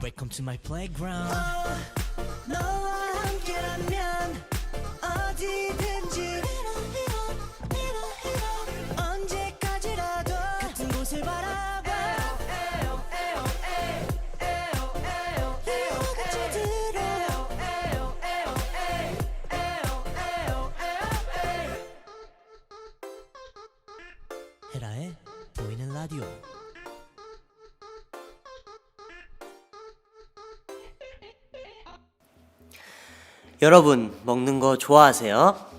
Welcome to my playground. 너와 함께라면 어디든지 언제까지라도 같은 곳을 바라봐. 너와 같이 들어. 헤라의 보이는 라디오. 여러분, 먹는 거 좋아하세요?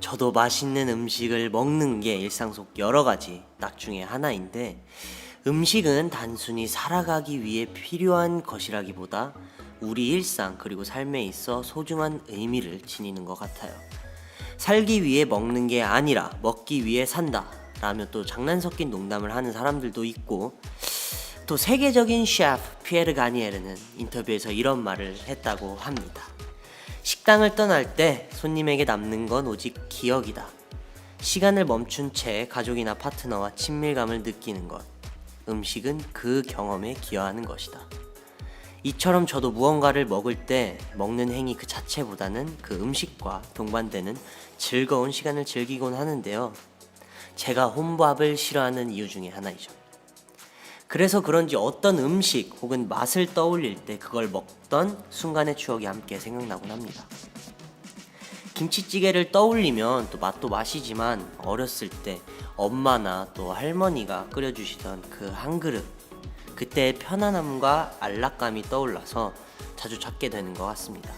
저도 맛있는 음식을 먹는 게 일상 속 여러 가지 낙 중에 하나인데, 음식은 단순히 살아가기 위해 필요한 것이라기보다 우리 일상 그리고 삶에 있어 소중한 의미를 지니는 것 같아요. 살기 위해 먹는 게 아니라 먹기 위해 산다 라며 또 장난 섞인 농담을 하는 사람들도 있고, 또 세계적인 셰프 피에르 가니에르는 인터뷰에서 이런 말을 했다고 합니다. 식당을 떠날 때 손님에게 남는 건 오직 기억이다. 시간을 멈춘 채 가족이나 파트너와 친밀감을 느끼는 것. 음식은 그 경험에 기여하는 것이다. 이처럼 저도 무언가를 먹을 때 먹는 행위 그 자체보다는 그 음식과 동반되는 즐거운 시간을 즐기곤 하는데요. 제가 혼밥을 싫어하는 이유 중에 하나이죠. 그래서 그런지 어떤 음식 혹은 맛을 떠올릴 때 그걸 먹던 순간의 추억이 함께 생각나곤 합니다. 김치찌개를 떠올리면 또 맛도 맛이지만 어렸을 때 엄마나 또 할머니가 끓여주시던 그 한 그릇, 그때의 편안함과 안락감이 떠올라서 자주 찾게 되는 것 같습니다.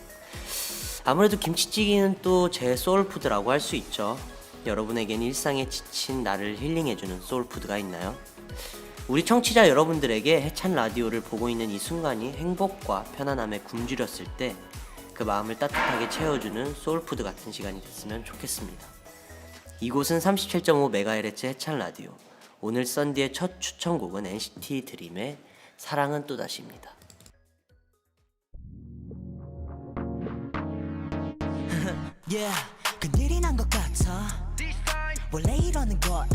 아무래도 김치찌개는 또 제 소울푸드라고 할 수 있죠. 여러분에겐 일상에 지친 나를 힐링해주는 소울푸드가 있나요? 우리 청취자 여러분들에게 해찬 라디오를 보고 있는 이 순간이 행복과 편안함에 굶주렸을 때 그 마음을 따뜻하게 채워주는 소울푸드 같은 시간이 됐으면 좋겠습니다. 이곳은 37.5MHz 해찬 라디오. 오늘 썬디의 첫 추천곡은 NCT 드림의 사랑은 또다시입니다. Yeah, 큰일이 난 것 같아. 원래 이러는 거야.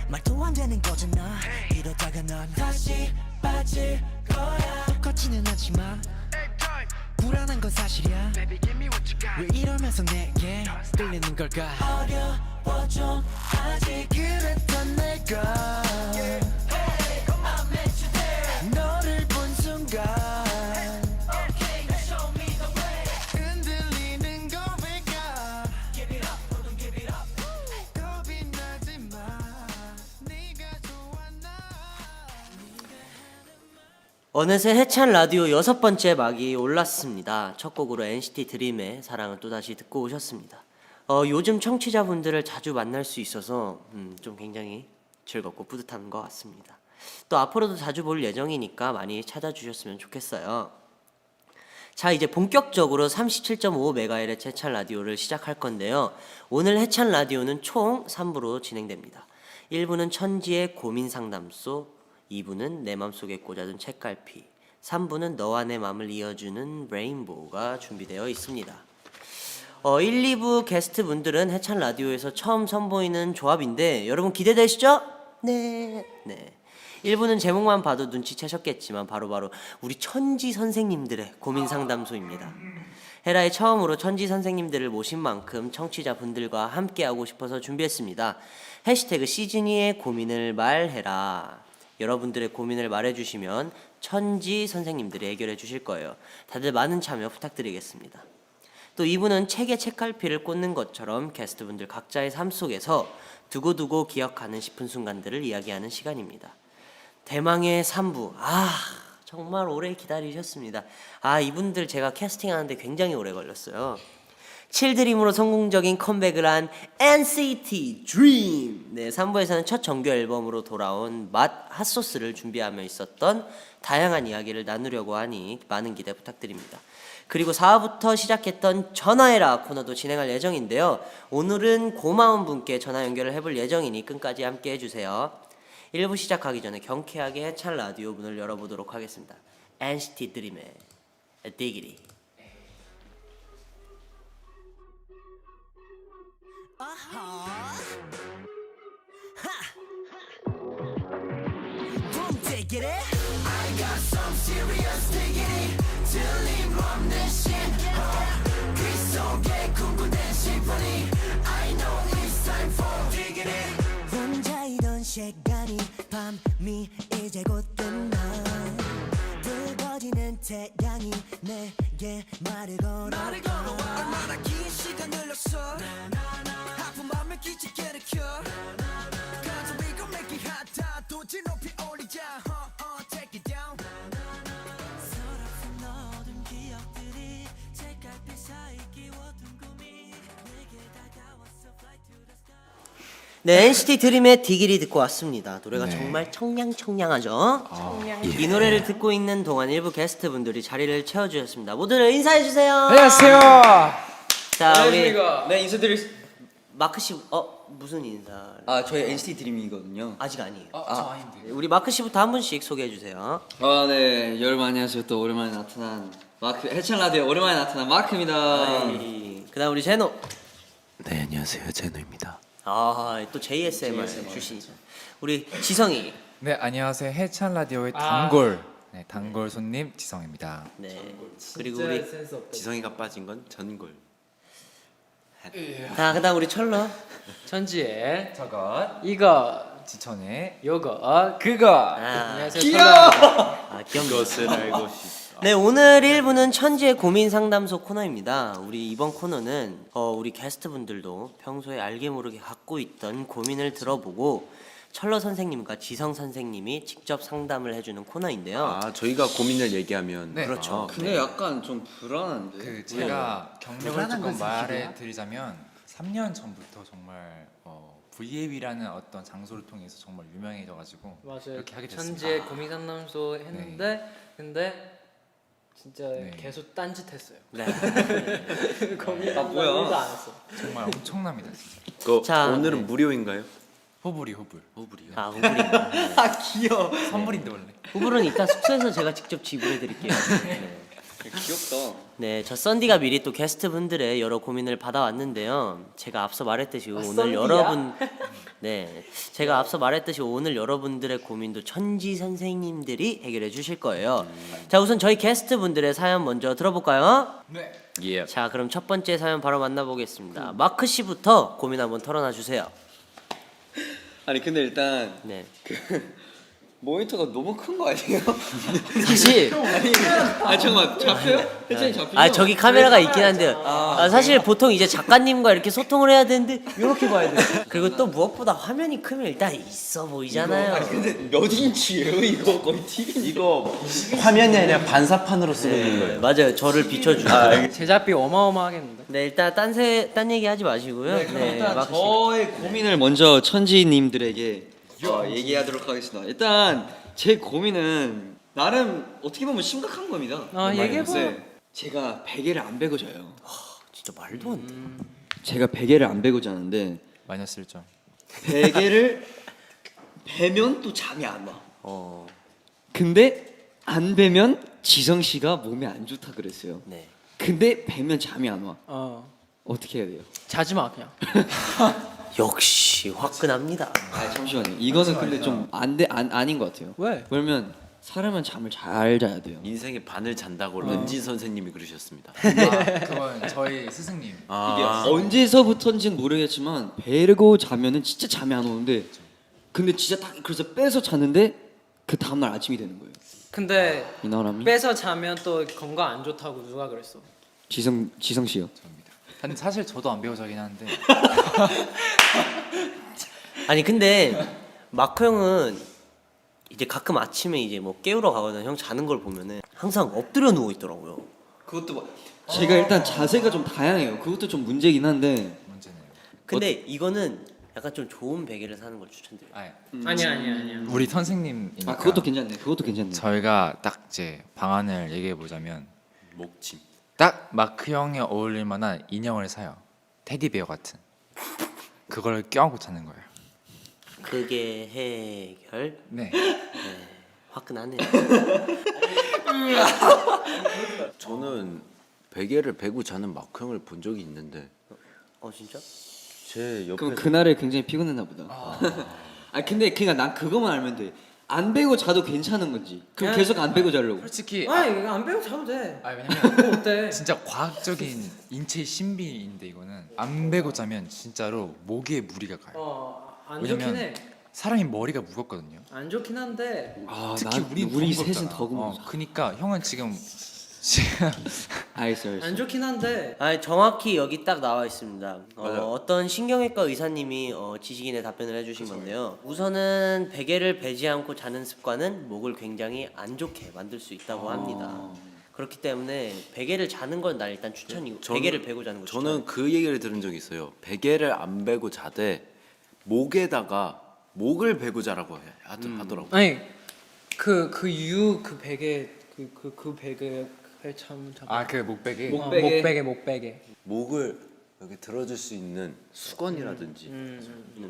말도 안 되는 거잖아. 이러다가 넌 다시 빠질 거야. 똑같지는 않지만 불안한 건 사실이야. 왜 이러면서 내게 끌리는 걸까? 어려워 좀 아직 그랬던 내가 너를 본 순간 흔들리는 거 왜까? 겁이 나지만 네가 좋아 나. 어느새 해찬 라디오 6번째 막이 올랐습니다. 첫 곡으로 NCT 드림의 사랑을 또다시 듣고 오셨습니다. 요즘 청취자분들을 자주 만날 수 있어서 좀 굉장히 즐겁고 뿌듯한 것 같습니다. 또 앞으로도 자주 볼 예정이니까 많이 찾아주셨으면 좋겠어요. 자, 이제 본격적으로 37.5MHz 해찬 라디오를 시작할 건데요. 오늘 해찬 라디오는 총 3부로 진행됩니다. 1부는 천지의 고민 상담소, 2부는 내 맘속에 꽂아둔 책갈피, 3부는 너와 내 맘을 이어주는 레인보우가 준비되어 있습니다. 1, 2부 게스트 분들은 해찬 라디오에서 처음 선보이는 조합인데 여러분 기대되시죠? 네. 1부는 제목만 봐도 눈치채셨겠지만 바로 우리 천지 선생님들의 고민 상담소입니다. 헤라의 처음으로 천지 선생님들을 모신 만큼 청취자분들과 함께하고 싶어서 준비했습니다. 해시태그 시즌2의 고민을 말해라. 여러분들의 고민을 말해주시면 천지 선생님들이 해결해 주실 거예요. 다들 많은 참여 부탁드리겠습니다. 또 2부는 책에 책갈피를 꽂는 것처럼 게스트분들 각자의 삶 속에서 두고두고 기억하는 싶은 순간들을 이야기하는 시간입니다. 대망의 3부. 정말 오래 기다리셨습니다. 이분들 제가 캐스팅하는데 굉장히 오래 걸렸어요. 7드림으로 성공적인 컴백을 한 NCT DREAM. 3부에서는 첫 정규 앨범으로 돌아온 맛 핫소스를 준비하며 있었던 다양한 이야기를 나누려고 하니 많은 기대 부탁드립니다. 그리고 4부부터 시작했던 전화해라 코너도 진행할 예정인데요. 오늘은 고마운 분께 전화 연결을 해볼 예정이니 끝까지 함께 해주세요. 1부 시작하기 전에 경쾌하게 해찬 라디오 문을 열어보도록 하겠습니다. NCT DREAM의 디기리. Boom, take it. I got some serious 이미 이제 곧 끝나 뜨거지는 태양이 내게 말을 걸어 얼마나 긴 시간 흘렀어 아픈 맘을 끼치게 일으켜 Cause we gon' make it hot 다 도지 높이 올리자 Take it down 서럽은 어둠 기억들이 책갈피 사이 끼워둔 꿈이 내게 다가왔어 Fly to the sky 네, NCT 드림의 디기리 듣고 왔습니다. 노래가 네. 정말 청량청량하죠. 이 노래를 듣고 있는 동안 일부 게스트분들이 자리를 채워주셨습니다. 모두들 인사해 주세요. 안녕하세요. 자, 우리 네 인사드릴 마크 씨, 무슨 인사? 아 저희 NCT 드림이거든요. 아직 아니에요. 저 아닌데. 우리 마크 씨부터 한 분씩 소개해 주세요. 네 여러분 안녕하세요. 또 오랜만에 나타난 마크 해찬 라디오 오랜만에 나타난 마크입니다. 그다음 우리 제노. 네 안녕하세요 제노입니다. 또 JSMR 출신이죠. 우리 지성이. 네 안녕하세요. 해찬 라디오의 단골 네 단골 손님 지성입니다. 네. 그리고 우리 지성이가 빠진 건 전골. 자, 그다음 우리 철러. 천지의 저것 이거 지천의 요거 그거 아, 안녕하세요 귀엽네. 그것을 알고 싶다. 네, 오늘 1부는 천지의 고민 상담소 코너입니다. 우리 이번 코너는 우리 게스트분들도 평소에 알게 모르게 갖고 있던 고민을 들어보고 철러 선생님과 지성 선생님이 직접 상담을 해주는 코너인데요. 아 저희가 고민을 얘기하면 네. 그렇죠. 근데 약간 좀 불안한데. 그 제가 경력을 조금 말해드리자면 3년 전부터 정말 VAB라는 어떤 장소를 통해서 정말 유명해져가지고 맞아요. 이렇게 하게 됐습니다. 천지의 고민 상담소 했는데 근데 진짜 네. 계속 딴짓했어요. 네. 고민 아, 뭐야? 상담도 안 했어. 정말 엄청납니다 진짜. 그 자, 오늘은 네. 무료인가요? 호불이 호불이요. 아, 후불입니다. 네. 아 귀여워. 선물인데 원래. 후불은 이따 숙소에서 제가 직접 지불해 드릴게요. 네. 귀엽다. 네, 저 썬디가 미리 또 게스트분들의 여러 고민을 받아왔는데요. 제가 앞서 말했듯이 오늘 썬디야? 여러분 제가 앞서 말했듯이 오늘 여러분들의 고민도 천지 선생님들이 해결해 주실 거예요. 자, 우선 저희 게스트분들의 사연 먼저 들어볼까요? 네. 예. 자, 그럼 첫 번째 사연 바로 만나보겠습니다. 마크 씨부터 고민 한번 털어놔 주세요. 아니 근데 일단 네. 모니터가 너무 큰 거 아니에요? 사실 아 잠깐만 잡혀요? 해찬이 잡히죠? 아, 저기 카메라가 있긴 한데요. 사실 보통 이제 작가님과 이렇게 소통을 해야 되는데 이렇게 봐야 돼요. 그리고 또 무엇보다 화면이 크면 일단 있어 보이잖아요. 근데 몇 인치예요 이거 거의 TV? 이거 화면이 아니라 반사판으로 쓰고 있는 거예요. 맞아요. 저를 비춰주죠. 제작비 어마어마하겠는데. 네, 일단 딴 얘기 하지 마시고요. 네, 일단 마크 씨. 저의 고민을 먼저 천지님들에게 얘기하도록 하겠습니다. 일단 제 고민은 나름 어떻게 보면 심각한 겁니다. 얘기해봐. 네. 제가 베개를 안 베고 자요. 진짜 말도 안 돼. 제가 베개를 안 베고 자는데 마이너스 1점. 베개를 베면 또 잠이 안 와. 어, 근데 안 베면 지성 씨가 몸에 안 좋다 그랬어요. 네. 근데 베면 잠이 안 와. 어떻게 해야 돼요? 자지 마 그냥. 역시 화끈합니다. 아 잠시만요. 이거는 근데 좀 아닌 것 같아요. 왜? 왜냐면 사람은 잠을 잘 자야 돼요. 인생의 반을 잔다고 런진 선생님이 그러셨습니다. 그건 저희 스승님. 이게 아, 언제서부터인지는 모르겠지만 베고 자면은 진짜 잠이 안 오는데 근데 진짜 딱 그래서 빼서 자는데 그 다음날 아침이 되는 거예요. 근데 이나람이 빼서 자면 또 건강 안 좋다고 누가 그랬어? 지성 씨요. 저입니다. 근데 사실 저도 안 배워 자긴 하는데 아니 근데 마크 형은 이제 가끔 아침에 이제 뭐 깨우러 가거나 형 자는 걸 보면은 항상 엎드려 누워 있더라고요. 그것도 제가 일단 자세가 좀 다양해요. 그것도 좀 문제긴 한데 문제네요. 근데 이거는 약간 좀 좋은 베개를 사는 걸 추천드려요. 아니야. 우리 선생님이니까. 그것도 괜찮네. 그것도 괜찮네. 저희가 딱 이제 방안을 얘기해 보자면 목침. 딱 마크 형에 어울릴 만한 인형을 사요. 테디베어 같은. 그걸 껴안고 자는 거예요. 그게 해결? 네. 화끈하네요. 저는 베개를 베고 자는 마크 형을 본 적이 있는데 진짜? 제 그럼 옆에 그날에 굉장히 피곤했나 보다. 아 근데 그냥 난 그것만 알면 돼. 안 베고 자도 괜찮은 건지. 그럼 계속 안 베고 자려고. 솔직히 이거 안 배우고 자도 돼. 왜냐면 어때? 진짜 과학적인 인체 신비인데 이거는 안 베고 자면 진짜로 목에 무리가 가요. 안 왜냐면 좋긴 해. 사람이 머리가 무겁거든요. 안 좋긴 한데 아, 특히 우리 더 셋은 무겁잖아. 더 무겁잖아. 그니까 형은 지금 알겠어. 안 좋긴 한데 아니 정확히 여기 딱 나와 있습니다. 어떤 신경외과 의사님이 지식인의 답변을 해주신 건데요. 우선은 베개를 베지 않고 자는 습관은 목을 굉장히 안 좋게 만들 수 있다고 합니다. 그렇기 때문에 베개를 자는 건 나 일단 추천이고 베개를 베고 자는 거 저는 그 얘기를 들은 적이 있어요. 베개를 안 베고 자되 목에다가 목을 베고 자라고 하더라고. 아니 그 베개 그 베개 참 그 목베개. 목베개 목을 여기 들어줄 수 있는 수건이라든지.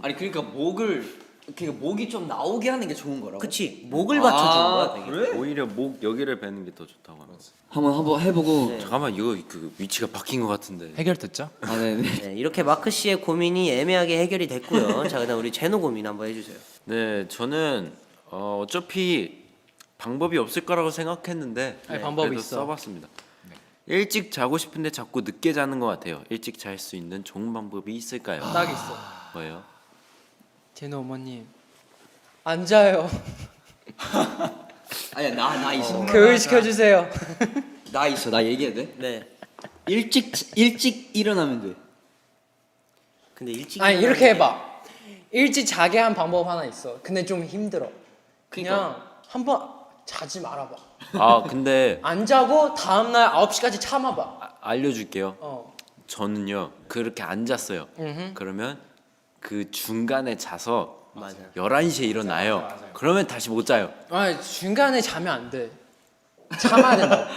아니 그러니까 목이 좀 나오게 하는 게 좋은 거라고. 그치 목을 받쳐주는 거야 베개. 그래? 오히려 목 여기를 베는 게 더 좋다고 하면서. 한번 해보고. 네. 잠깐만 이거 그 위치가 바뀐 것 같은데. 해결됐죠? 아 네네. 네, 이렇게 마크 씨의 고민이 애매하게 해결이 됐고요. 자 그다음 우리 제노 고민 한번 해주세요. 네, 저는 어차피 방법이 없을 거라고 생각했는데 아니, 방법이 그래도 있어. 써봤습니다. 일찍 자고 싶은데 자꾸 늦게 자는 것 같아요. 일찍 잘 수 있는 좋은 방법이 있을까요? 딱 있어. 뭐예요? 제노 어머님 안 자요. 아니야 나 있어. 교육 시켜주세요. 나 있어. 나 얘기해도 돼? 네. 일찍 일어나면 돼. 근데 일찍 아니 일어나는 이렇게 게- 해봐. 일찍 자게 한 방법 하나 있어. 근데 좀 힘들어. 그냥 그러니까. 한번 자지 말아봐. 아 근데 안 자고 다음날 9시까지 참아봐. 알려줄게요. 저는요 그렇게 안 잤어요. 그러면 그 중간에 자서 맞아. 11시에 일어나요. 그러면 다시 못 자요. 아 중간에 자면 안 돼. 참아야 된다.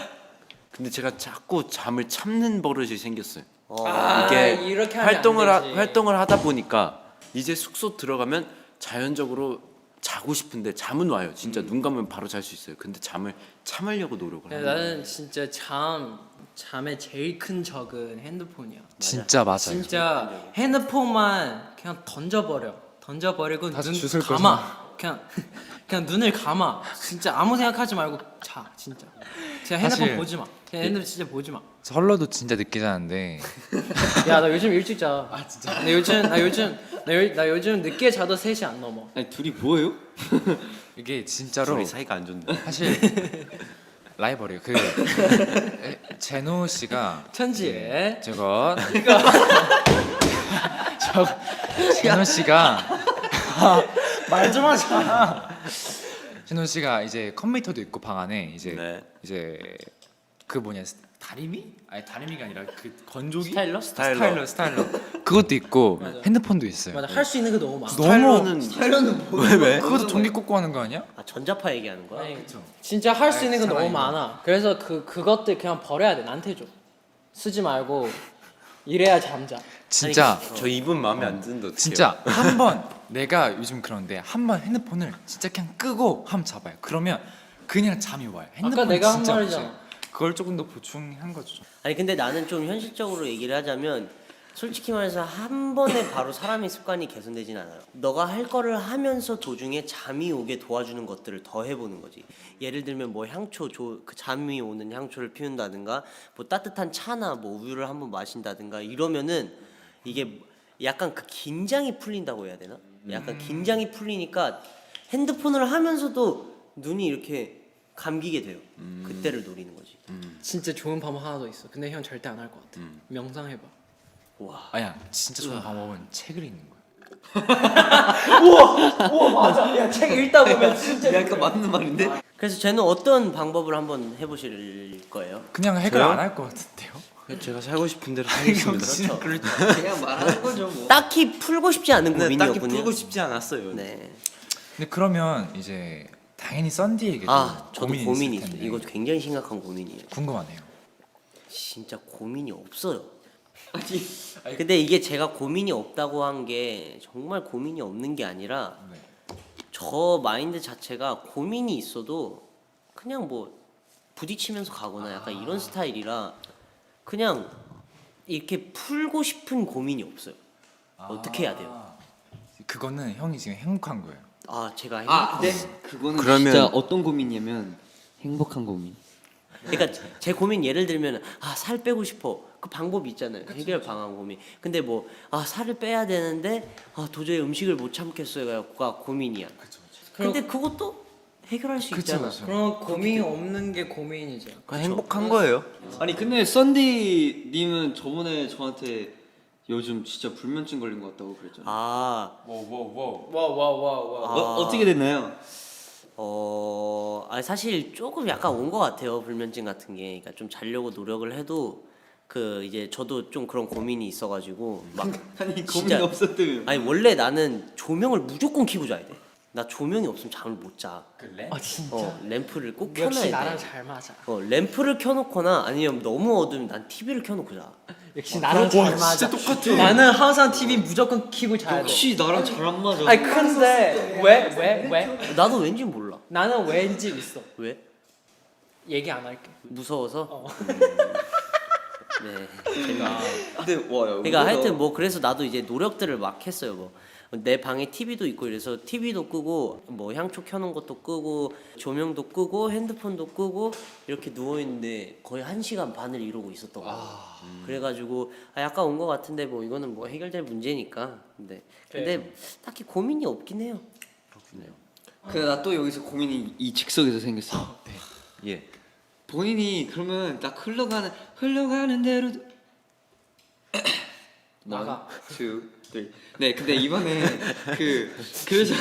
근데 제가 자꾸 잠을 참는 버릇이 생겼어요. 아, 이게 이렇게 하면 안 되지. 활동을 하다 보니까 이제 숙소 들어가면 자연적으로 자고 싶은데 잠은 와요. 진짜 눈 감으면 바로 잘 수 있어요. 근데 잠을 참으려고 노력을 하는 거예요. 나는 진짜 잠의 제일 큰 적은 핸드폰이야. 진짜 맞아요. 진짜 핸드폰만 그냥 던져버리고 다시 눈 주술 감아. 그냥 눈을 감아. 진짜 아무 생각하지 말고 자. 진짜. 그냥 핸드폰 사실- 보지 마. 그냥 핸드폰 진짜 보지 마. 헐러도 진짜 늦게 자는데 야 나 요즘 일찍 자. 아 진짜? 나 요즘 늦게 자도 3시 안 넘어. 아니 둘이 뭐예요? 이게 진짜로 우리 사이가 안 좋네. 사실 라이벌이에요. 제노 씨가 천지에 저거 제노 씨가 말 좀 하자. 제노 씨가 이제 컴퓨터도 있고 방 안에 네. 이제 그 뭐냐 다리미? 아니 다리미가 아니라 그 건조기? 스타일러? 스타일러 그것도 있고 핸드폰도 있어요. 맞아 할 수 있는 게 너무 많아. 스타일러는 왜? 그것도 전기 꽂고 하는 거 아니야? 아 전자파 얘기하는 거야? 아니, 진짜 할 수 있는 게 너무 사나이. 많아. 그래서 그것들 그냥 버려야 돼. 나한테 줘. 쓰지 말고 이래야 잠자. 진짜 저 이분 마음에 안 드는데 어떡해요? 진짜 한 번 내가 요즘 그런데 한 번 핸드폰을 진짜 그냥 끄고 한번 잡아요. 그러면 그냥 잠이 와요. 핸드폰 내가 한 진짜 말이잖아. 없어요. 그걸 조금 더 보충한 거죠. 아니 근데 나는 좀 현실적으로 얘기를 하자면 솔직히 말해서 한 번에 바로 사람의 습관이 개선되진 않아요. 너가 할 거를 하면서 도중에 잠이 오게 도와주는 것들을 더 해보는 거지. 예를 들면 뭐 향초, 그 잠이 오는 향초를 피운다든가, 뭐 따뜻한 차나 뭐 우유를 한번 마신다든가 이러면은 이게 약간 그 긴장이 풀린다고 해야 되나? 약간 긴장이 풀리니까 핸드폰을 하면서도 눈이 이렇게 감기게 돼요. 그때를 노리는 거지. 진짜 좋은 방법 하나 더 있어. 근데 형 절대 안 할 것 같아. 명상해봐. 와. 아야 진짜 좋은 방법은 책을 읽는 거야. 우와 맞아. 야 책 읽다 보면 진짜. 약간 맞는 말인데? 그래서 쟤는 어떤 방법을 한번 해보실 거예요? 그냥 해결 저요? 안 할 것 같은데요? 제가 살고 싶은 대로 하겠습니다. 그냥 말하는 거죠 뭐. 딱히 풀고 싶지 않은 근데 딱히 고민이었군요. 풀고 싶지 않았어요. 네. 근데 그러면 이제 당연히 썬디에게도 아, 저도 고민이 고민이 있을 있어요. 텐데 이거 굉장히 심각한 고민이에요. 궁금하네요. 진짜 고민이 없어요. 아니 근데 이게 제가 고민이 없다고 한 게 정말 고민이 없는 게 아니라 네. 저 마인드 자체가 고민이 있어도 그냥 뭐 부딪히면서 가거나 약간 이런 스타일이라 그냥 이렇게 풀고 싶은 고민이 없어요. 어떻게 해야 돼요? 그거는 형이 지금 행복한 거예요. 아 제가 네. 그거는 그러면- 진짜 어떤 고민이냐면 행복한 고민. 그러니까 제 고민 예를 들면 아 살 빼고 싶어. 그 방법이 있잖아요. 해결 방안 고민. 근데 뭐 살을 빼야 되는데 도저히 음식을 못 참겠어요가 고민이야. 근데 그것도 해결할 수 있잖아. 그럼 고민이 없는 게 고민이죠. 행복한 거예요. 아니 근데 썬디님은 저번에 저한테 요즘 진짜 불면증 걸린 것 같다고 그랬잖아요. 와와와. 어떻게 됐나요? 아니 사실 조금 약간 온 것 같아요. 불면증 같은 게. 그러니까 좀 자려고 노력을 해도 그 이제 저도 좀 그런 고민이 있어가지고 막 아니 고민 진짜- 없었다며. 아니 원래 나는 조명을 무조건 켜고 자야 돼. 나 조명이 없으면 잠을 못 자. 그래? 아 진짜. 램프를 꼭 역시 켜놔야 나랑 돼. 잘 맞아. 램프를 켜놓거나 아니면 너무 어두우면 난 TV를 켜놓고 자. 역시 나랑 잘 맞아. 똑같아. 나는 항상 TV 무조건 켜고 자야 돼. 역시 나랑 잘 안 맞아. 아니 근데 왜? 나도 왠지 몰라. 나는 왠지 있어. 왜? 얘기 안 할게. 무서워서? 네. 근데 와 야, 그러니까 하여튼 뭐 그래서 나도 이제 노력들을 막 했어요. 뭐 내 방에 TV도 있고 이래서 TV도 끄고 뭐 향초 켜놓은 것도 끄고 조명도 끄고 핸드폰도 끄고 이렇게 누워 있는데 거의 1시간 반을 이러고 있었던 거예요. 그래가지고 약간 온 것 같은데 뭐 이거는 뭐 해결될 문제니까. 근데 딱히 고민이 없긴 해요. 근데 나 또 여기서 고민이 이 즉석에서 생겼어. 예. 본인이 그러면 딱 흘러가는 대로 나가. 1, 2, 3. 네, 근데 이번에 그래서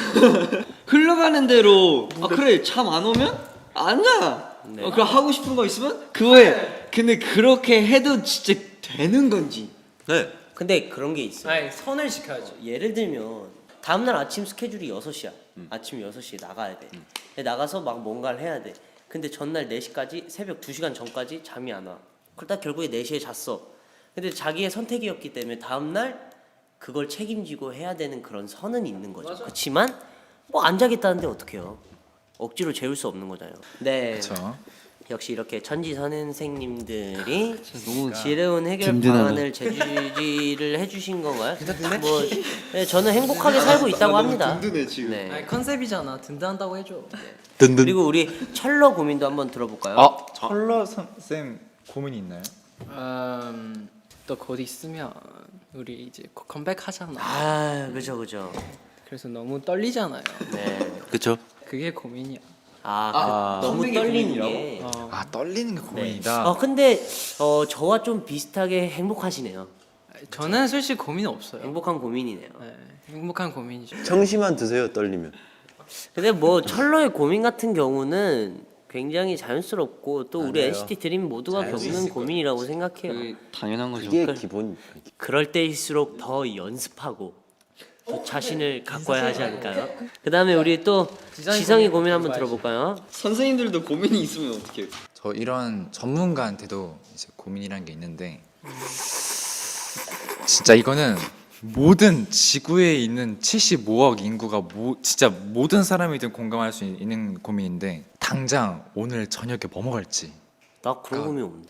흘러가는 대로 그래 잠 안 오면 안 자. 네. 그럼 하고 싶은 거 있으면 그거에. 근데 그렇게 해도 진짜 되는 건지. 네. 근데 그런 게 있어요. 아니 선을 지켜야죠. 예를 들면 다음날 아침 스케줄이 6시야. 아침 6시에 나가야 돼. 근데 나가서 막 뭔가를 해야 돼. 근데 전날 4시까지 새벽 2시간 전까지 잠이 안 와. 그러다 결국에 4시에 잤어. 근데 자기의 선택이었기 때문에 다음날 그걸 책임지고 해야 되는 그런 선은 있는 거죠. 그렇지만 뭐 안 자겠다는데 어떡해요. 억지로 재울 수 없는 거잖아요. 네. 그렇죠. 역시 이렇게 천지 선생님들이 너무 지혜로운 해결 든든하다. 방안을 제시를 해주신 건가요? 뭐 네, 저는 행복하게 살고 있다고 합니다. 든든해 지금. 네. 아니 컨셉이잖아. 든든한다고 해줘. 그리고 우리 철러 고민도 한번 들어볼까요? 철러 쌤 고민이 있나요? 또 곧 있으면 우리 이제 곧 컴백하잖아. 그죠. 그래서 너무 떨리잖아요. 네. 그렇죠. 그게 고민이야. 너무 선생님 떨리는 고민이라고? 게. 떨리는 게 네. 고민이다. 근데 저와 좀 비슷하게 행복하시네요. 저는 솔직히 고민 없어요. 행복한 고민이네요. 네, 행복한 고민이죠. 청심환 드세요. 떨리면. 근데 뭐 철러의 고민 같은 경우는 굉장히 자연스럽고 또 우리 NCT 드림 모두가 겪는 고민이라고 생각해요. 그게 당연한 거죠. 이게 기본. 그럴 때일수록 더 연습하고 더 자신을 가꿔야 하지 않을까요? 그다음에 우리 또 지성이 고민 한번 들어볼까요? 선생님들도 고민이 있으면 어떡해요? 저 이런 전문가한테도 이제 고민이란 게 있는데 진짜 이거는 모든 지구에 있는 75억 인구가 진짜 모든 사람이든 공감할 수 있는 고민인데 당장 오늘 저녁에 뭐 먹을지. 나 그런 고민 없는데.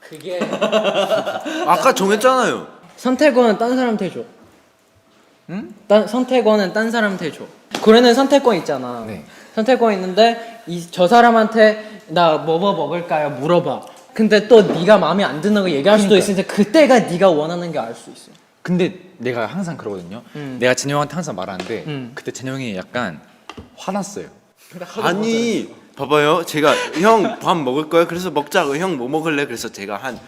그게 아까 정했잖아요. 선택권은 딴 사람한테 줘. 응? 선택권은 딴 사람한테 줘. 고래는 선택권 있잖아. 네. 선택권 있는데 저 사람한테 나 뭐 먹을까요? 물어봐. 근데 또 네가 마음에 안 드는 거 얘기할 수도 있으니까 그때가 네가 원하는 게 알 수 있어. 근데 내가 항상 그러거든요. 내가 진영 형한테 항상 말하는데 그때 진영 형이 약간 화났어요. 아니 봐봐요. 제가 형 밥 먹을 거야. 그래서 먹자. 형 뭐 먹을래? 그래서 제가 한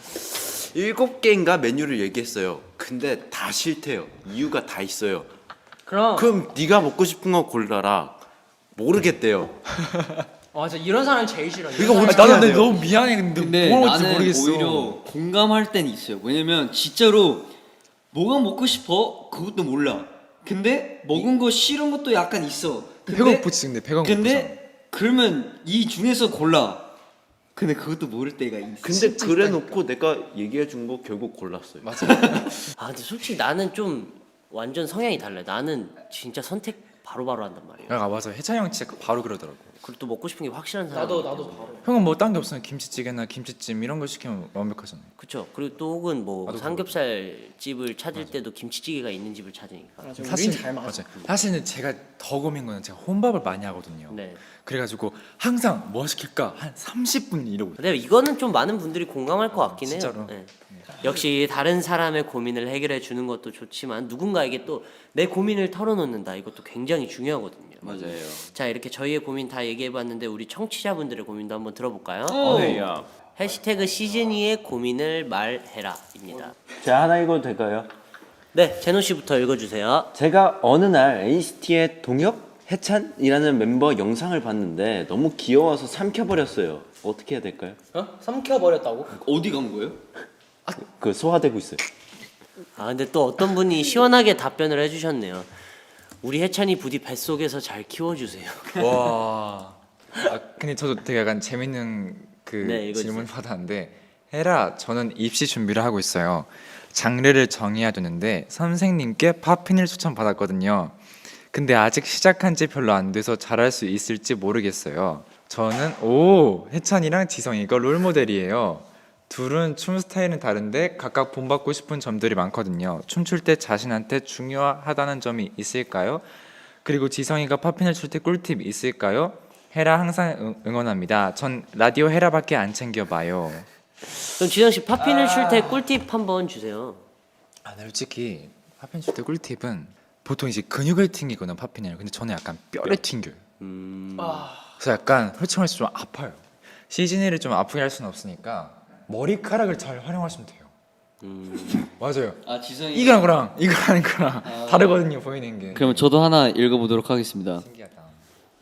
7개인가 메뉴를 얘기했어요. 근데 다 싫대요. 이유가 다 있어요. 그럼 네가 먹고 싶은 거 골라라. 모르겠대요. 맞아, 이런 사람 제일 싫어. 이거 어떻게 해야 돼요? 너무 미안해. 근데 뭘 먹을지 나는 모르겠어. 오히려 공감할 때는 있어요. 왜냐면 진짜로 뭐가 먹고 싶어? 그것도 몰라. 근데 먹은 거 싫은 것도 약간 있어. 배고프지 근데 배가 고프잖아. 근데 그러면 이 중에서 골라. 근데 그것도 모를 때가 있어. 근데 그래 놓고 내가 얘기해 준 거 결국 골랐어요. 맞아. 근데 솔직히 나는 좀 완전 성향이 달라요. 나는 진짜 선택 바로바로 한단 말이에요. 맞아. 혜찬이 형 진짜 바로 그러더라고. 그리고 또 먹고 싶은 게 확실한 사람. 나도 바로. 형은 뭐 딴 게 없으면 김치찌개나 김치찜 이런 거 시키면 완벽하잖아요. 그렇죠. 그리고 또 혹은 뭐 나도 삼겹살 집을 찾을 때도 김치찌개가 있는 집을 찾으니까. 사실 잘 맞아. 맞아요. 사실은 제가 더 고민 거는 제가 혼밥을 많이 하거든요. 네. 그래가지고 항상 뭐 시킬까 한 30분 이러고. 근데 이거는 좀 많은 분들이 공감할 것 같긴 해요. 진짜로. 네. 역시 다른 사람의 고민을 해결해 주는 것도 좋지만 누군가에게 또 내 고민을 털어놓는다. 이것도 굉장히 중요하거든요. 맞아요. 자, 이렇게 저희의 고민 다 얘기해봤는데 우리 청취자분들의 고민도 한번 들어볼까요? 네, 야. 해시태그 시즌2의 고민을 말해라입니다. 제가 하나 읽어도 될까요? 네, 제노 씨부터 읽어주세요. 제가 어느 날 NCT의 동혁, 해찬이라는 멤버 영상을 봤는데 너무 귀여워서 삼켜버렸어요. 어떻게 해야 될까요? 삼켜버렸다고? 어디 간 거예요? 그 소화되고 있어요. 아, 근데 또 어떤 분이 시원하게 답변을 해주셨네요. 우리 해찬이 부디 뱃속에서 잘 키워주세요. 와. 근데 저도 되게 약간 재밌는 그 네, 읽어주세요. 질문 받았는데 헤라 저는 입시 준비를 하고 있어요. 장르를 정해야 되는데 선생님께 팝핀을 추천 받았거든요. 근데 아직 시작한 지 별로 안 돼서 잘할 수 있을지 모르겠어요. 저는 해찬이랑 지성이가 롤 모델이에요. 둘은 춤 스타일은 다른데 각각 본받고 싶은 점들이 많거든요. 춤출 때 자신한테 중요하다는 점이 있을까요? 그리고 지성이가 팝핀을 출 때 꿀팁 있을까요? 헤라 항상 응원합니다. 전 라디오 헤라밖에 안 챙겨봐요. 그럼 지성 씨 팝핀을 출 때 꿀팁 한번 주세요. 네, 솔직히 팝핀 출 때 꿀팁은 보통 이제 근육을 튕기거나 팝핀이에요. 근데 저는 약간 뼈를 튕겨요. 그래서 약간 솔직히 말해서 좀 아파요. 시즌이를 좀 아프게 할 수는 없으니까 머리카락을 잘 활용하시면 돼요. 맞아요. 아 지성이. 이거랑 거랑 다르거든요. 보이는 게. 그러면 저도 하나 읽어보도록 하겠습니다. 신기하다.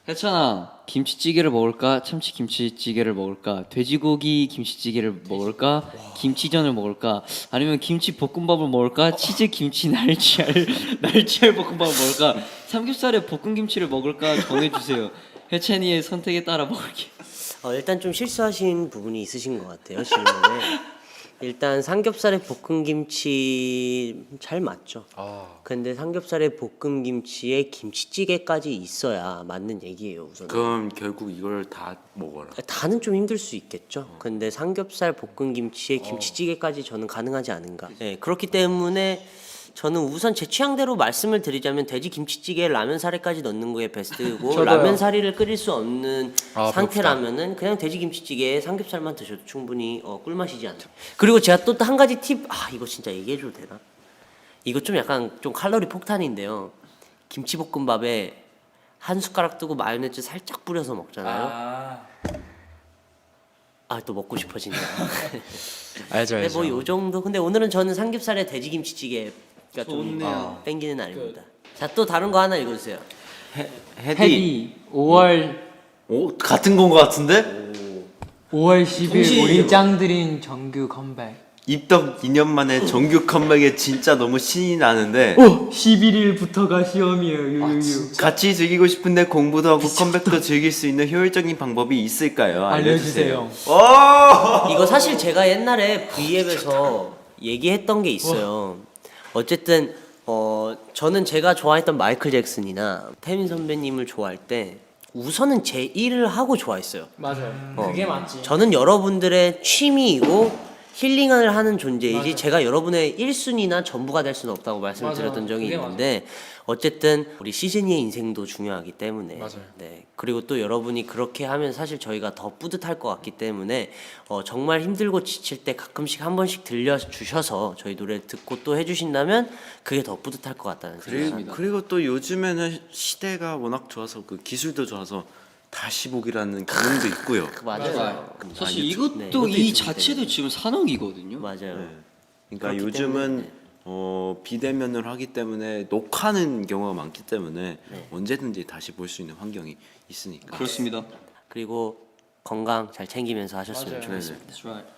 해찬아, 김치찌개를 먹을까? 참치 김치찌개를 먹을까? 돼지고기 김치찌개를 먹을까? 김치전을 먹을까? 아니면 김치 볶음밥을 먹을까? 치즈 김치 날치알 볶음밥을 먹을까? 삼겹살에 볶음 김치를 먹을까? 정해주세요. 해찬이의 선택에 따라 먹을게. 일단 좀 실수하신 부분이 있으신 것 같아요, 질문에. 일단 삼겹살에 볶은 김치 잘 맞죠. 근데 삼겹살에 볶음 김치에 김치찌개까지 있어야 맞는 얘기예요, 우선. 그럼 결국 이걸 다 먹어라. 다는 좀 힘들 수 있겠죠. 근데 삼겹살 볶은 김치에 김치찌개까지 저는 가능하지 않은가. 네, 그렇기 때문에 저는 우선 제 취향대로 말씀을 드리자면 돼지 김치찌개에 라면 사리까지 넣는 거에 베스트고 저도요. 라면 사리를 끓일 수 없는 아, 상태라면은 그냥 돼지 김치찌개에 삼겹살만 드셔도 충분히 꿀맛이지 않나. 그리고 제가 또 한 가지 팁, 이거 진짜 얘기해줘도 되나? 이거 좀 약간 좀 칼로리 폭탄인데요. 김치볶음밥에 한 숟가락 뜨고 마요네즈 살짝 뿌려서 먹잖아요. 또 먹고 싶어지네요. 알죠, 근데 알죠. 뭐 요 정도. 근데 오늘은 저는 삼겹살에 돼지 김치찌개가 좀 좋네요. 땡기는 날입니다. 자, 또 다른 거 하나 읽어주세요. 헤비 5월 같은 건 거 같은데? 5월 10일 우리 짱들인 정규 컴백. 입덕 2년 만에 정규 컴백에 진짜 너무 신이 나는데 11일부터가 시험이에요. 유유유. 같이 즐기고 싶은데 공부도 하고 컴백도 즐길 수 있는 효율적인 방법이 있을까요? 알려주세요. 이거 사실 제가 옛날에 V앱에서 얘기했던 게 있어요. 어쨌든 저는 제가 좋아했던 마이클 잭슨이나 태민 선배님을 좋아할 때 우선은 제 일을 하고 좋아했어요. 맞아요. 그게 맞지. 저는 여러분들의 취미이고 힐링을 하는 존재이지 제가 여러분의 1순위나 전부가 될 수는 없다고 말씀을 맞아. 드렸던 적이 그게 있는데 어쨌든 우리 시즌이의 인생도 중요하기 때문에 맞아요. 네. 그리고 또 여러분이 그렇게 하면 사실 저희가 더 뿌듯할 것 같기 때문에 정말 힘들고 지칠 때 가끔씩 한 번씩 들려주셔서 저희 노래 듣고 또 해주신다면 그게 더 뿌듯할 것 같다는 생각입니다. 그리고 또 요즘에는 시대가 워낙 좋아서 그 기술도 좋아서 다시 보기라는 기능도 있고요. 맞아요. 사실 이것도 이것도 이 있기 자체도 때문에. 지금 산업이거든요. 맞아요. 네. 그러니까 그렇기 요즘은 때문에, 비대면을 하기 때문에 녹화하는 경우가 많기 때문에 네. 언제든지 다시 볼 수 있는 환경이 있으니까. 그렇습니다. 그리고 건강 잘 챙기면서 하셨으면 맞아요. 좋겠습니다. That's right.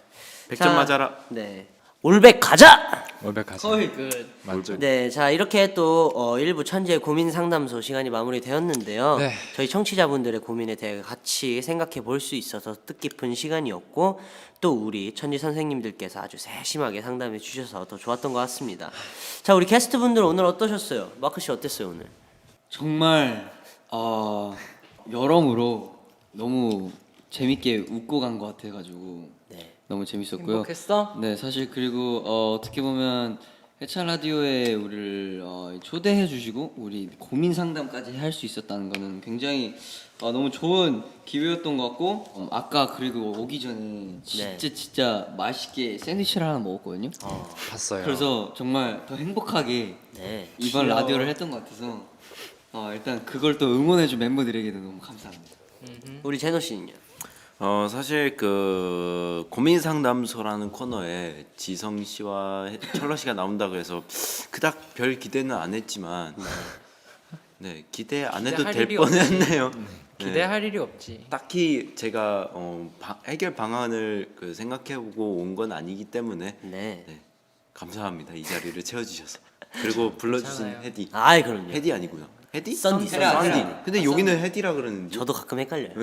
100점 맞아라. 네. 올백 가자! 월백하자. 끝. 맞죠. 네, 자 이렇게 또 일부 천재의 고민 상담소 시간이 마무리되었는데요. 네. 저희 청취자분들의 고민에 대해 같이 생각해 볼 수 있어서 뜻깊은 시간이었고 또 우리 천지 선생님들께서 아주 세심하게 상담해 주셔서 더 좋았던 것 같습니다. 자, 우리 게스트분들 오늘 어떠셨어요? 마크 씨 어땠어요 오늘? 정말 여러모로 너무 재밌게 웃고 간 것 같아가지고 네. 너무 재밌었고요. 행복했어? 네, 사실 그리고 어떻게 보면 해찬 라디오에 우리를 초대해 주시고 우리 고민 상담까지 할 수 있었다는 거는 굉장히 너무 좋은 기회였던 것 같고 아까 그리고 오기 전에 진짜 맛있게 샌드위치를 하나 먹었거든요. 봤어요. 그래서 정말 더 행복하게 네. 이번 라디오를 했던 것 같아서 일단 그걸 또 응원해준 멤버들에게도 너무 감사합니다. 우리 제노 씨는요? 사실 그 고민 상담소라는 코너에 지성 씨와 철러 씨가 나온다 그래서 그닥 별 기대는 안 했지만 네 기대 안 해도 기대할 될 일이 뻔했네요. 네. 기대할 일이 없지. 딱히 제가 해결 방안을 생각해보고 온 건 아니기 때문에 네. 네, 감사합니다. 이 자리를 채워주셔서 그리고 불러주신 괜찮아요. 헤디 아이 그럼요. 헤디 아니고요. 헤디? 썬디, 썬디. 근데 여기는 헤디라 그러는데 저도 가끔 헷갈려요.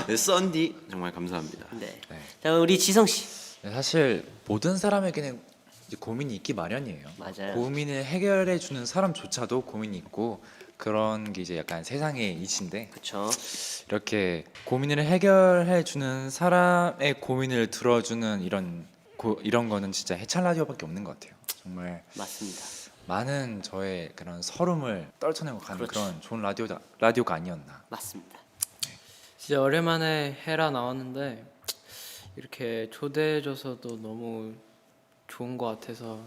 네, 썬디 정말 감사합니다. 네. 자 우리 지성 씨. 네, 사실 모든 사람에게는 이제 고민이 있기 마련이에요. 맞아요. 고민을 해결해 주는 사람조차도 고민이 있고 그런 게 이제 약간 세상의 이치인데 그렇죠. 이렇게 고민을 해결해 주는 사람의 고민을 들어주는 이런 거는 진짜 해찬 라디오밖에 없는 것 같아요. 정말 맞습니다. 많은 저의 그런 서름을 떨쳐내고 가는 그렇지. 그런 좋은 라디오가 아니었나. 맞습니다. 진짜 오랜만에 헤라 나왔는데 이렇게 초대해줘서도 너무 좋은 것 같아서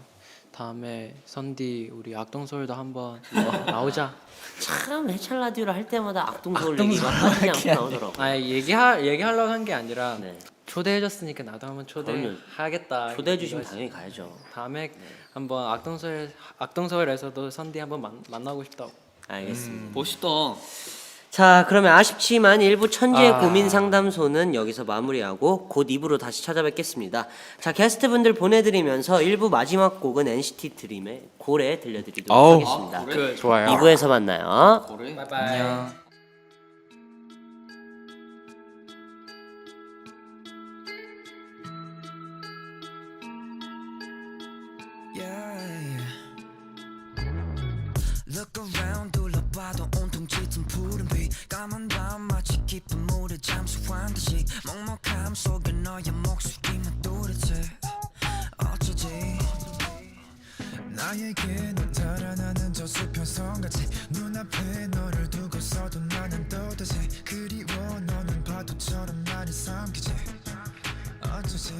다음에 선디 우리 악동서울도 한번 나오자. 참 해찬 라디오를 할 때마다 악동서울 얘기가 빠지지 않고 나오더라고. 아 얘기하려고 한 게 아니라 네. 초대해줬으니까 나도 한번 초대하겠다. 초대해 주시면 당연히 가야죠. 다음에 한번 악동서울에서도 선디 한번 만나고 싶다고. 알겠습니다. 멋있다. 자 그러면 아쉽지만 일부 천재의 고민 상담소는 여기서 마무리하고 곧 2부로 다시 찾아뵙겠습니다. 자 게스트분들 보내드리면서 1부 마지막 곡은 NCT 드림의 고래 들려드리도록 하겠습니다. 좋아요. 2부에서 만나요. 바이바이. Yeah. Look around 둘러봐도 온통 짙은 푸른 빛 까만 밤 마치 깊은 물에 잠수한 듯이 먹먹함 속에 너의 목소리만 도대체 어쩌지 나에게는 달아나는 저 수평선같이 눈앞에 너를 두고서도 나는 또다시 그리워 너는 파도처럼 나를 삼키지 어쩌지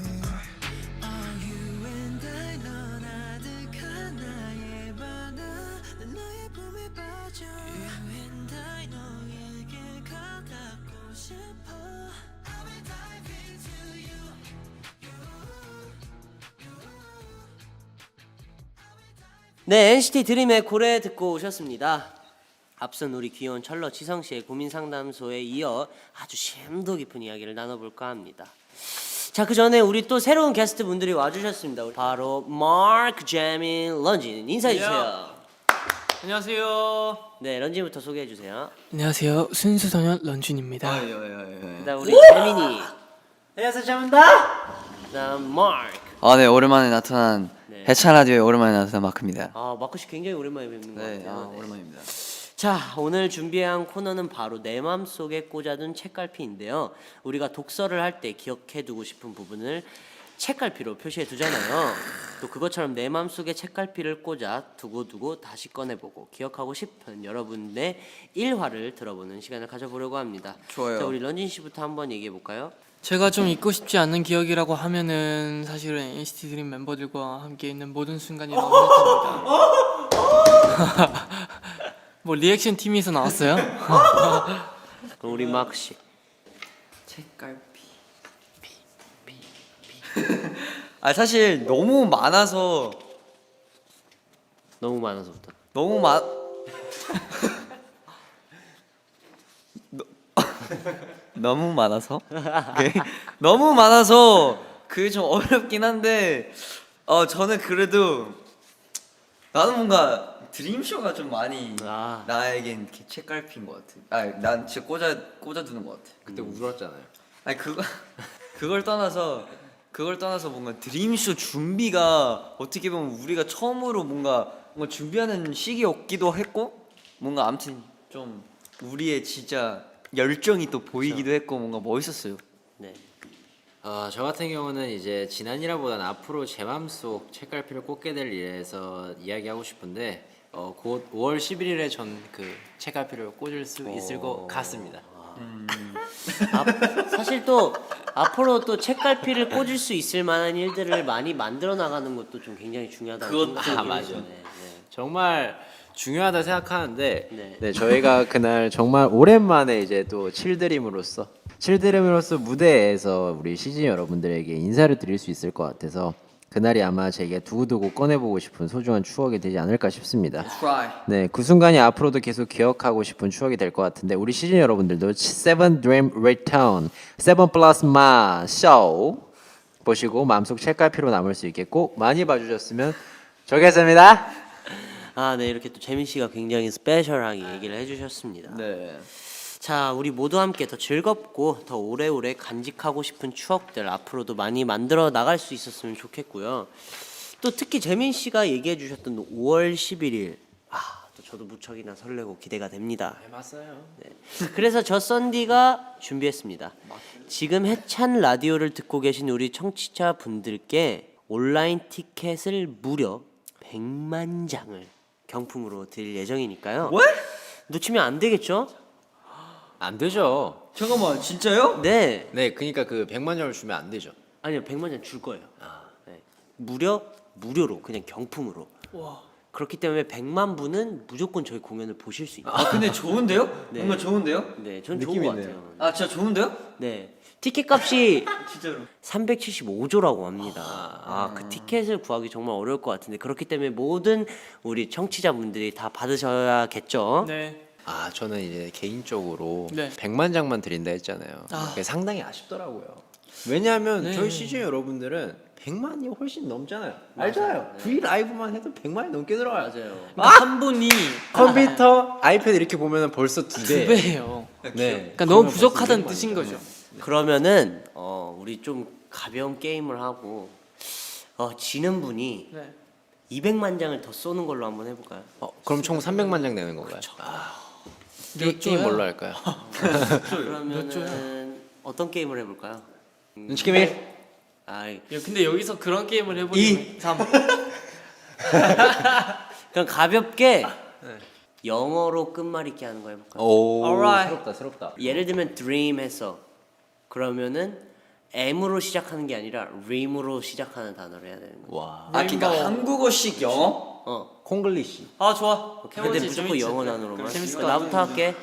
You and I 넌 아득한 나의 바다 난 너의 품에 빠져 You and I 너에게 가닿고 싶어 I will dive into you 네 NCT 드림의 고래 듣고 오셨습니다. 앞선 우리 귀여운 철러 지성 씨의 고민 상담소에 이어 아주 심도 깊은 이야기를 나눠볼까 합니다. 자, 그 전에 우리 또 새로운 게스트 분들이 와주셨습니다. 바로 마크, 제민, 런쥔 인사해 주세요. 안녕하세요. 네, 런쥔부터 소개해 주세요. 안녕하세요. 순수소년 런쥔입니다. 그다음 우리 제민이. 안녕하세요, 제민다. 그다음 마크. 네 오랜만에 나타난 해찬 라디오에 오랜만에 나타난 마크입니다. 마크 씨 굉장히 오랜만에 뵙는 것 같아요. 네. 오랜만입니다. 자, 오늘 준비한 코너는 바로 내 맘속에 꽂아둔 책갈피인데요. 우리가 독서를 할 때 기억해두고 싶은 부분을 책갈피로 표시해 두잖아요. 또 그것처럼 내 맘속에 책갈피를 꽂아 두고두고 다시 꺼내보고 기억하고 싶은 여러분의 일화를 들어보는 시간을 가져보려고 합니다. 좋아요. 자, 우리 런쥔 씨부터 한번 얘기해 볼까요? 제가 좀 잊고 싶지 않은 기억이라고 하면은 사실은 NCT 드림 멤버들과 함께 있는 모든 순간이라고 생각합니다. 뭐 리액션 팀에서 나왔어요? 그럼 우리 마크 씨. 책갈피. 사실 너무 많아서 너무 많아서부터. 너무 많 너무 많아서 오케이. 너무 많아서 그게 좀 어렵긴 한데 저는 그래도 나는 뭔가 드림쇼가 좀 많이 나에겐 이렇게 책갈피인 것 같아. 난 진짜 꽂아두는 것 같아. 그때 울었잖아요. 아니 그걸 떠나서 뭔가 드림쇼 준비가 어떻게 보면 우리가 처음으로 뭔가 준비하는 시기였기도 했고 뭔가 아무튼 좀 우리의 진짜 열정이 또 보이기도 했고 뭔가 멋있었어요. 네. 저 같은 경우는 이제 지난이라보다는 앞으로 제 마음속 책갈피를 꽂게 될 일에서 이야기하고 싶은데 곧 5월 11일에 전 그 책갈피를 꽂을 수 있을 것 같습니다. 사실 또 앞으로 또 책갈피를 꽂을 수 있을 만한 일들을 많이 만들어 나가는 것도 좀 굉장히 중요하다고 생각해요. 맞아. 정말 중요하다 생각하는데 네. 네, 저희가 그날 정말 오랜만에 이제 또 칠드림으로서 무대에서 우리 시즌 여러분들에게 인사를 드릴 수 있을 것 같아서 그날이 아마 제게 두고두고 꺼내보고 싶은 소중한 추억이 되지 않을까 싶습니다. 네, 그 순간이 앞으로도 계속 기억하고 싶은 추억이 될 것 같은데 우리 시즌 여러분들도 Seven Dream Return, Seven Plus Ma Show 보시고 마음속 책갈피로 남을 수 있게 꼭 많이 봐주셨으면 좋겠습니다. 아, 네, 이렇게 또 재민 씨가 굉장히 스페셜하게 얘기를 해주셨습니다. 네. 자, 우리 모두 함께 더 즐겁고 더 오래오래 간직하고 싶은 추억들 앞으로도 많이 만들어 나갈 수 있었으면 좋겠고요. 또 특히 재민 씨가 얘기해 주셨던 5월 11일, 또 저도 무척이나 설레고 기대가 됩니다. 맞아요. 네. 그래서 저 썬디가 준비했습니다. 지금 해찬 라디오를 듣고 계신 우리 청취자 분들께 온라인 티켓을 무려 100만 장을 경품으로 드릴 예정이니까요. 왜? 놓치면 안 되겠죠? 안 되죠. 잠깐만 진짜요? 네. 네, 그러니까 그 100만 원을 주면 안 되죠. 아니요, 100만 장 줄 거예요. 네. 무료로 그냥 경품으로. 그렇기 때문에 100만 분은 무조건 저희 공연을 보실 수 있다. 아 근데 좋은데요? 네. 뭔가 좋은데요? 네, 전 좋은 것 같아요. 아 진짜 좋은데요? 네. 티켓 값이 진짜로. 375조라고 합니다. 그 티켓을 구하기 정말 어려울 것 같은데 그렇기 때문에 모든 우리 청취자분들이 다 받으셔야겠죠. 네. 저는 이제 개인적으로 네. 100만 장만 드린다 했잖아요. 그게 상당히 아쉽더라고요. 왜냐하면 네. 저희 시즌 여러분들은 100만이 훨씬 넘잖아요. 알잖아요. V 라이브만 해도 100만이 넘게 들어와요. 맞아요. 그러니까 한 분이 컴퓨터, 아이패드 이렇게 보면은 벌써 두 배. 2배예요. 네. 그러니까 너무 부족하다는 뜻인 거죠. 그러면은 우리 좀 가벼운 게임을 하고 지는 분이 네. 200만 장을 더 쏘는 걸로 한번 해볼까요? 그럼 총 300만 장 내는 건가요? 게임 뭘로 할까요? 그러면은 어떤 게임을 해볼까요? 눈치 게임 1. 근데 여기서 그런 게임을 해보면 3. 그럼 가볍게 영어로 끝말잇기 하는 거 해볼까요? 오, Alright. 새롭다. 예를 들면 dream 했어. 그러면은 M으로 시작하는 게 아니라 rim으로 시작하는 단어를 해야 되는 거야. 와. 그러니까 한국어식 영어? 콩글리시. 좋아. 근데 해보지, 무조건 재밌지? 영어 단어로만. 재밌을 그러니까 것 나부터 할게.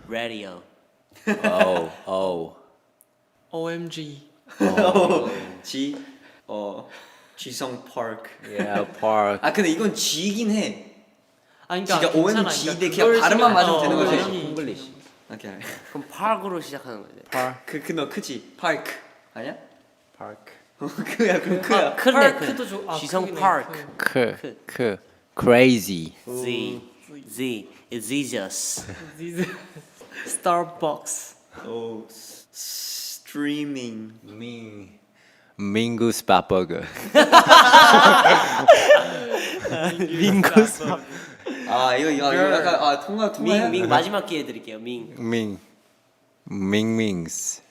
radio. 오. OMG. 지성 파크. Yeah, park. 아 근데 이건 G이긴 해. 그러니까 지가 괜찮아. OMG인데 그러니까 그냥 그걸 발음만 맞으면 신경- 되는 거지. OMG. 콩글리시. 오케이. 그럼 park으로 시작하는 거지. 그너 크지? 파크 아니야? park. 그야 그럼 그야. 크네. 파크도 좋- 지성 크네, park. crazy. Z is Jesus. 스타벅스. 오 스트리밍. 민구스 밥버거. 아 이거 약간 통화 밍 마지막 기회 드릴게요. 밍. 밍밍스.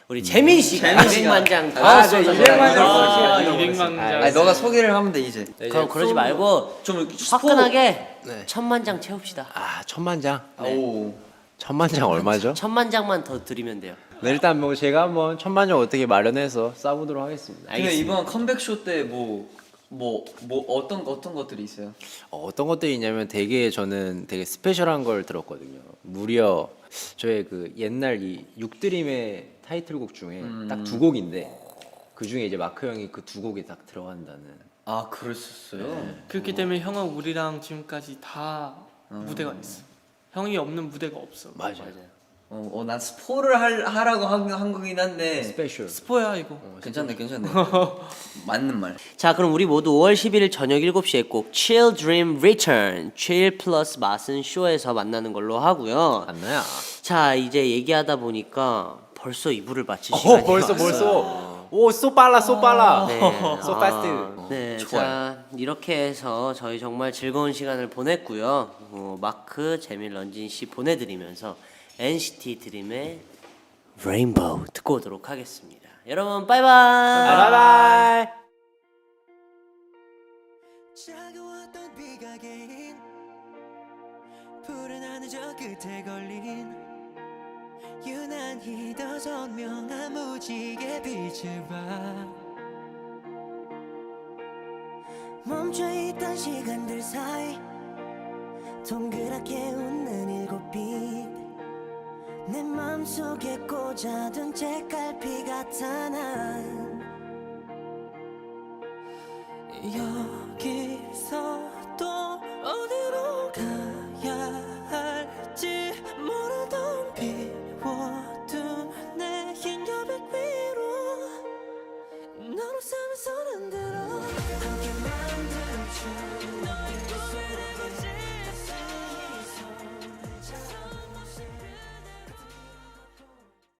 우리 재민 씨가 재민 씨가. 200만 장 아, 더 쏘는 200만 거예요. 장. 200만 장. 아니 너가 소개를 하면 돼 이제. 그럼 그러지 말고 좀 화끈하게 네. 1000만 장 채웁시다. 1000만 장. 오. 1000만 장 얼마죠? 1000만 장만 더 드리면 돼요. 네, 일단 뭐 제가 한번 1000만 장 어떻게 마련해서 쏴보도록 하겠습니다. 근데 이번 컴백 쇼 때 뭐 어떤 것들이 있어요? 어떤 것들이 있냐면 저는 되게 스페셜한 걸 들었거든요. 무려 저의 그 옛날 이 육드림의 타이틀곡 중에 딱 두 곡인데 그 중에 이제 마크 형이 그 두 곡에 딱 들어간다는. 아 그랬었어요. 그렇기 때문에 형은 우리랑 지금까지 다 무대가 있어. 형이 없는 무대가 없어. 맞아요. 난 스포를 하라고 한 거긴 한데 스페셜. 스포야 이거. 괜찮네. 맞는 말. 자, 그럼 우리 모두 5월 11일 저녁 7시에 꼭 Chill Dream Return, Chill 플러스 맛은 쇼에서 만나는 걸로 하고요. 안나야. 자, 이제 얘기하다 보니까 벌써 2부를 마칠 시간이 벌써. 오, 쏘 빨라. 네. So fast. 네, 좋아요. 자 이렇게 해서 저희 정말 즐거운 시간을 보냈고요. 마크, 재민, 런진 씨 보내드리면서 NCT 드림의 레인보우 듣고 오도록 하겠습니다. 여러분 바이바이. 바이바이. 차가웠던 비가 개인 푸른 하늘 저 끝에 걸린 유난히 더 선명한 무지개 빛을 봐 멈춰있던 시간들 사이 동그랗게 웃는 7빛 내 맘속에 꽂아둔 책갈피 같아 난